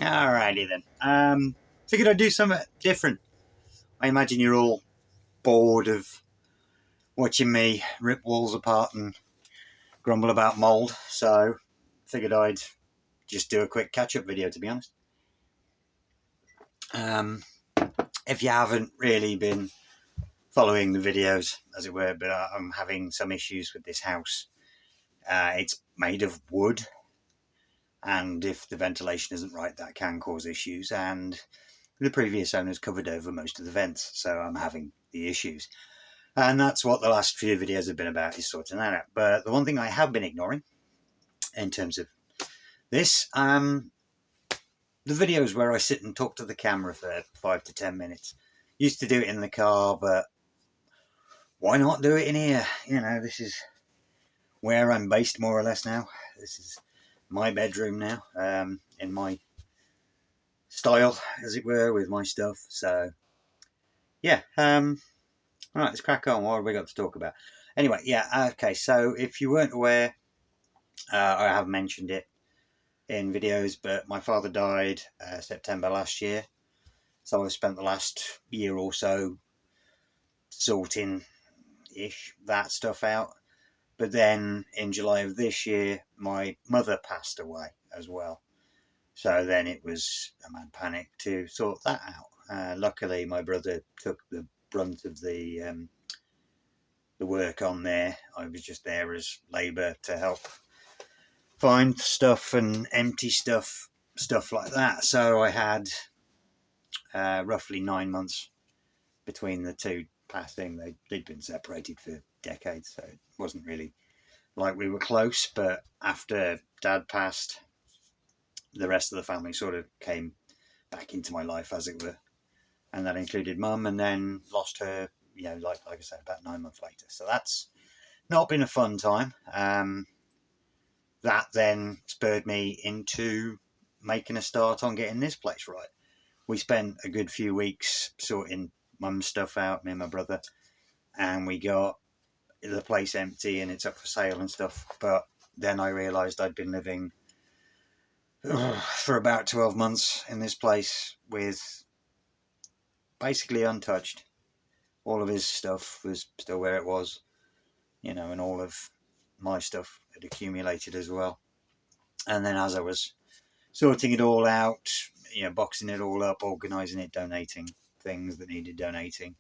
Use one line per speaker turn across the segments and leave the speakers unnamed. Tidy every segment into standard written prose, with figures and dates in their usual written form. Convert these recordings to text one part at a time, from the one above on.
Alrighty then. Figured I'd do something different. I imagine you're all bored of watching me rip walls apart and grumble about mould, so figured I'd just do a quick catch-up video, to be honest. Um, if you haven't really been following the videos, as it were, but I'm having some issues with this house. It's made of wood, and if the ventilation isn't right, that can cause issues, and the previous owners covered over most of the vents, so I'm having the issues. And that's what the last few videos have been about, is sorting that out. But the one thing I have been ignoring in terms of this, the videos where I sit and talk to the camera for 5 to 10 minutes. Used to do it in the car, but why not do it in here? You know, this is where I'm based more or less now. This is my bedroom now, in my style, as it were, with my stuff. So, yeah, all right, let's crack on. What have we got to talk about? Anyway, yeah, okay, so if you weren't aware, I have mentioned it in videos, but my father died September last year. So I've spent the last year or so sorting-ish that stuff out. But then in July of this year, my mother passed away as well. So then it was a mad panic to sort that out. Luckily, my brother took the brunt of the work on there. I was just there as labour to help find stuff and empty stuff like that. So I had roughly 9 months between the two passing. They'd been separated for decades, so it wasn't really like we were close. But after Dad passed, the rest of the family sort of came back into my life, as it were, and that included Mum, and then lost her. Like I said, about 9 months later. So that's not been a fun time. That then spurred me into making a start on getting this place right. We spent a good few weeks sorting Mum's stuff out, me and my brother, and we got the place empty and it's up for sale and stuff. But then I realised I'd been living for about 12 months in this place with basically untouched. All of his stuff was still where it was, and all of my stuff had accumulated as well. And then as I was sorting it all out, boxing it all up, organising it, donating things that needed donating,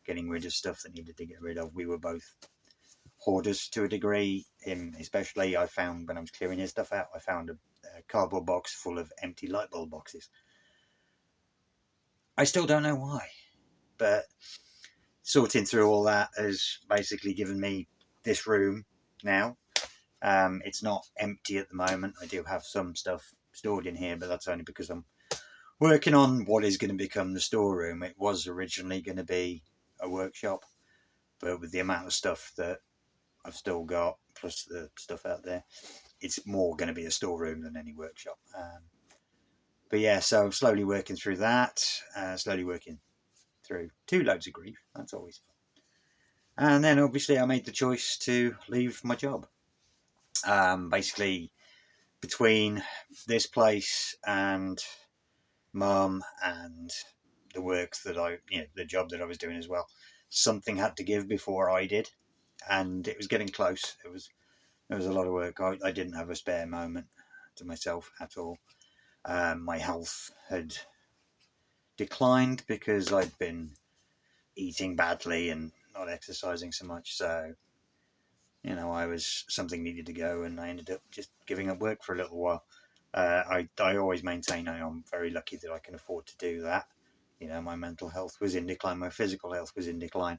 getting rid of stuff that needed to get rid of. We were both hoarders to a degree. Him especially, I found when I was clearing his stuff out, I found a cardboard box full of empty light bulb boxes. I still don't know why, but sorting through all that has basically given me this room now. It's not empty at the moment. I do have some stuff stored in here, but that's only because I'm working on what is going to become the storeroom. It was originally going to be a workshop, but with the amount of stuff that I've still got, plus the stuff out there, it's more going to be a storeroom than any workshop. But yeah, so slowly working through that, slowly working through 2 loads of grief. That's always fun. And then obviously I made the choice to leave my job. Basically, between this place and Mum and the work that the job that I was doing as well, something had to give before I did, and it was getting close. There was a lot of work. I didn't have a spare moment to myself at all. My health had declined because I'd been eating badly and not exercising so much. So, something needed to go, and I ended up just giving up work for a little while. I always maintain I'm very lucky that I can afford to do that. My mental health was in decline, my physical health was in decline,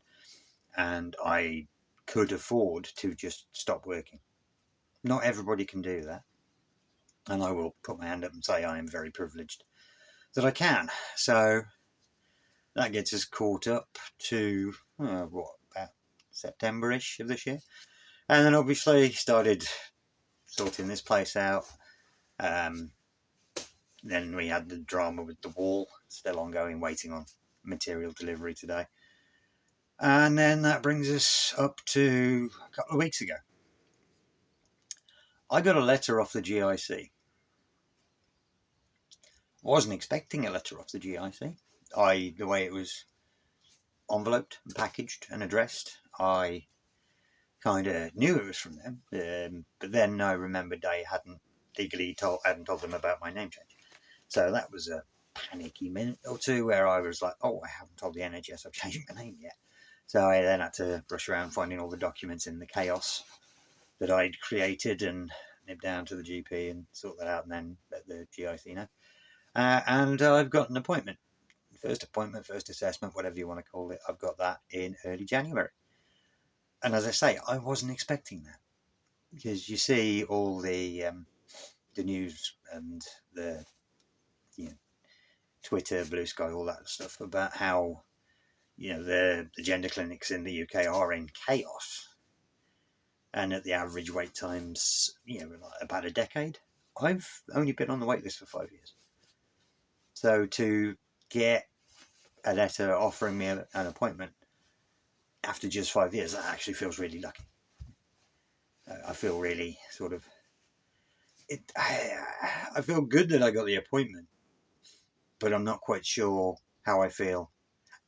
and I could afford to just stop working. Not everybody can do that, and I will put my hand up and say I am very privileged that I can. So that gets us caught up to about September-ish of this year, and then obviously started sorting this place out. Then we had the drama with the wall, still ongoing, waiting on material delivery today. And then that brings us up to a couple of weeks ago. I got a letter off the GIC wasn't expecting a letter off the GIC. The way it was enveloped and packaged and addressed, I kind of knew it was from them. But then I remembered they hadn't told them about my name change. So that was a panicky minute or two where I was like, oh, I haven't told the NHS I've changed my name yet. So I then had to rush around finding all the documents in the chaos that I'd created and nib down to the GP and sort that out and then let the GIC know. And I've got an appointment. First appointment, first assessment, whatever you want to call it. I've got that in early January. And as I say, I wasn't expecting that. Because you see all the news and the Twitter, Blue Sky, all that stuff about how the gender clinics in the UK are in chaos, and at the average wait times, about a decade. I've only been on the wait list for 5 years, so to get a letter offering me an appointment after just 5 years, that actually feels really lucky. I feel really sort of I feel good that I got the appointment, but I'm not quite sure how I feel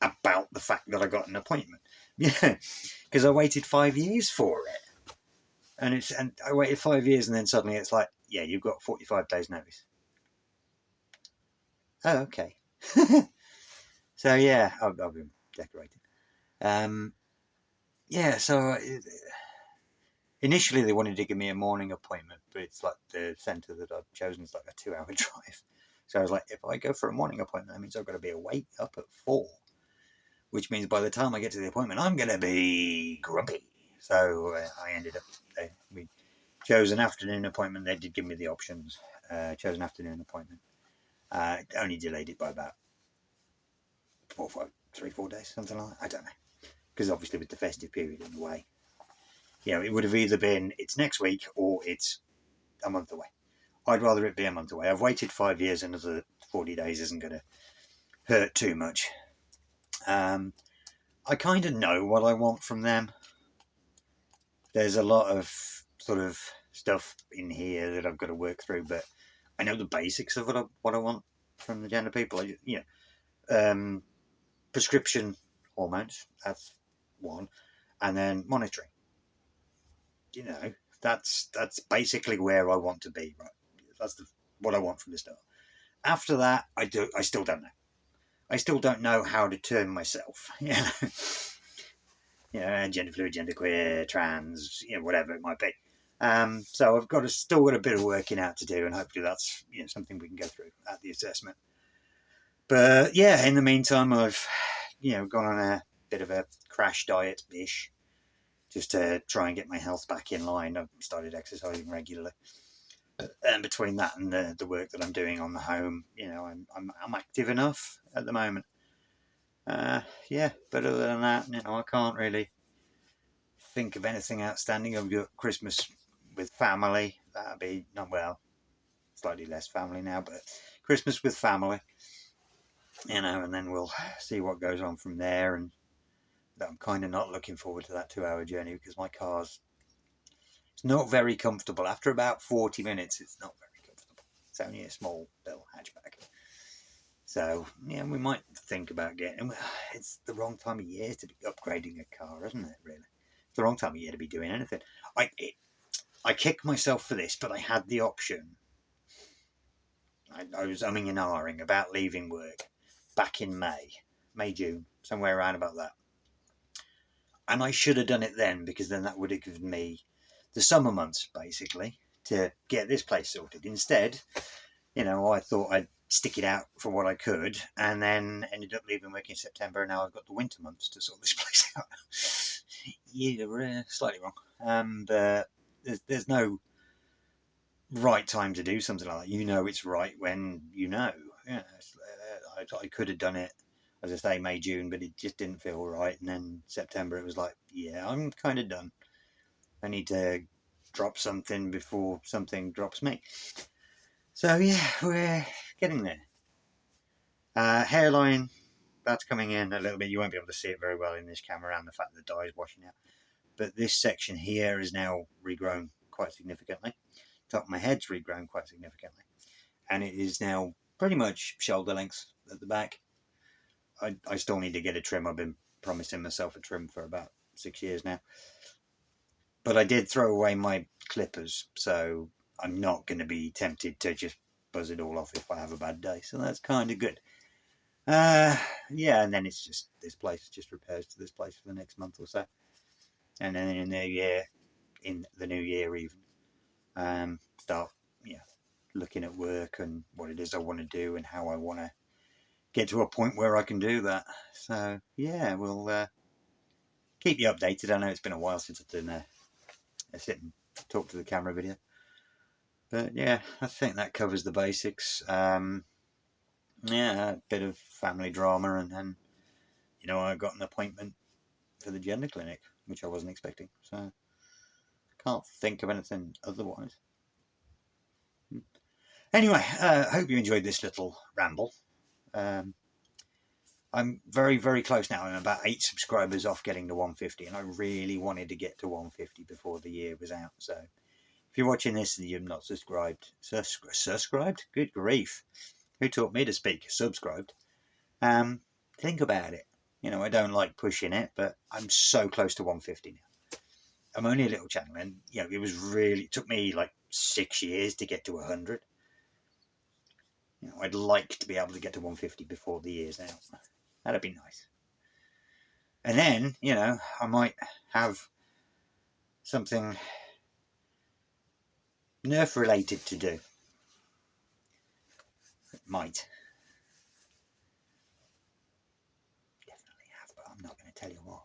about the fact that I got an appointment. Yeah, because I waited 5 years for it, and I waited 5 years, and then suddenly it's like, yeah, you've got 45 days notice. Oh, okay. So yeah, I've been decorating. Yeah, so initially they wanted to give me a morning appointment, but it's like the centre that I've chosen is like a 2-hour drive. So I was like, if I go for a morning appointment, that means I've got to be awake up at 4, which means by the time I get to the appointment, I'm going to be grumpy. So I ended up, we chose an afternoon appointment. They did give me the options. Chose an afternoon appointment. Only delayed it by about 3-4 days, something like that. I don't know. Because obviously with the festive period in the way, it would have either been it's next week or it's a month away. I'd rather it be a month away. I've waited 5 years, another 40 days isn't going to hurt too much. I kind of know what I want from them. There's a lot of sort of stuff in here that I've got to work through, but I know the basics of what I want from the gender people. Prescription hormones, that's one, and then monitoring. That's basically where I want to be. Right, that's what I want from the start. After that, I still don't know. I still don't know how to term myself. Gender fluid, genderqueer, trans, whatever it might be. So I've still got a bit of working out to do, and hopefully that's something we can go through at the assessment. But yeah, in the meantime, I've gone on a bit of a crash diet-ish, just to try and get my health back in line. I've started exercising regularly, and between that and the work that I'm doing on the home, I'm active enough at the moment. Yeah, but other than that, I can't really think of anything outstanding. I've got Christmas with family. That'll be slightly less family now, but Christmas with family, and then we'll see what goes on from there. And I'm kind of not looking forward to that 2-hour journey because my car's not very comfortable. After about 40 minutes, it's not very comfortable. It's only a small little hatchback. So, we might think about getting. It's the wrong time of year to be upgrading a car, isn't it, really? It's the wrong time of year to be doing anything. I kick myself for this, but I had the option. I was umming and ahhing about leaving work back in May, June, somewhere around about that. And I should have done it then, because then that would have given me the summer months, basically, to get this place sorted. Instead, I thought I'd stick it out for what I could, and then ended up leaving work in September, and now I've got the winter months to sort this place out. You're slightly wrong. And there's no right time to do something like that. It's right when I could have done it, as I say, May, June, but it just didn't feel right. And then September, it was like, yeah, I'm kind of done. I need to drop something before something drops me. So yeah, we're getting there. Hairline, that's coming in a little bit. You won't be able to see it very well in this camera, and the fact that the dye is washing out. But this section here is now regrown quite significantly. Top of my head's regrown quite significantly. And it is now pretty much shoulder length at the back. I still need to get a trim. I've been promising myself a trim for about 6 years now. But I did throw away my clippers, so I'm not going to be tempted to just buzz it all off if I have a bad day. So that's kind of good. Yeah, and then it's just this place, just repairs to this place for the next month or so. And then in the new year even, start, looking at work and what it is I want to do and how I want to get to a point where I can do that. So yeah, we'll keep you updated. I know it's been a while since I've done a sit and talk to the camera video, but yeah, I think that covers the basics. Yeah, a bit of family drama, and then I got an appointment for the gender clinic, which I wasn't expecting, so can't think of anything otherwise. Anyway, hope you enjoyed this little ramble. I'm very, very close now. I'm about 8 subscribers off getting to 150, and I really wanted to get to 150 before the year was out. So if you're watching this and you're not subscribed, subscribed? Good grief. Who taught me to speak? Subscribed. Think about it. I don't like pushing it, but I'm so close to 150 now. I'm only a little channel, and it took me like 6 years to get to 100. I'd like to be able to get to 150 before the year's out. That'd be nice. And then, I might have something Nerf related to do. It might. Definitely have, but I'm not going to tell you what.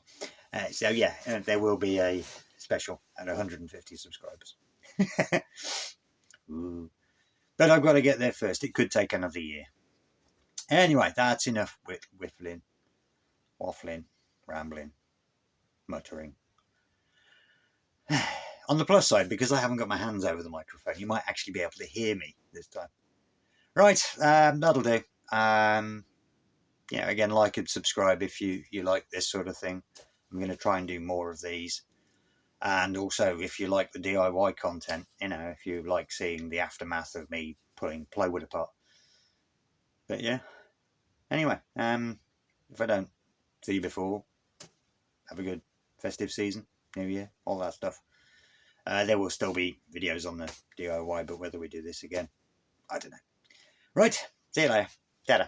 So yeah, there will be a special at 150 subscribers. Ooh. But I've got to get there first. It could take another year. Anyway, that's enough whiffling, waffling, rambling, muttering. On the plus side, because I haven't got my hands over the microphone, you might actually be able to hear me this time. Right, that'll do. Again, like and subscribe if you like this sort of thing. I'm going to try and do more of these. And also, if you like the DIY content, if you like seeing the aftermath of me pulling plywood apart. But yeah. Anyway, if I don't see you before, have a good festive season, New Year, all that stuff. There will still be videos on the DIY, but whether we do this again, I don't know. Right, see you later. Ta-da.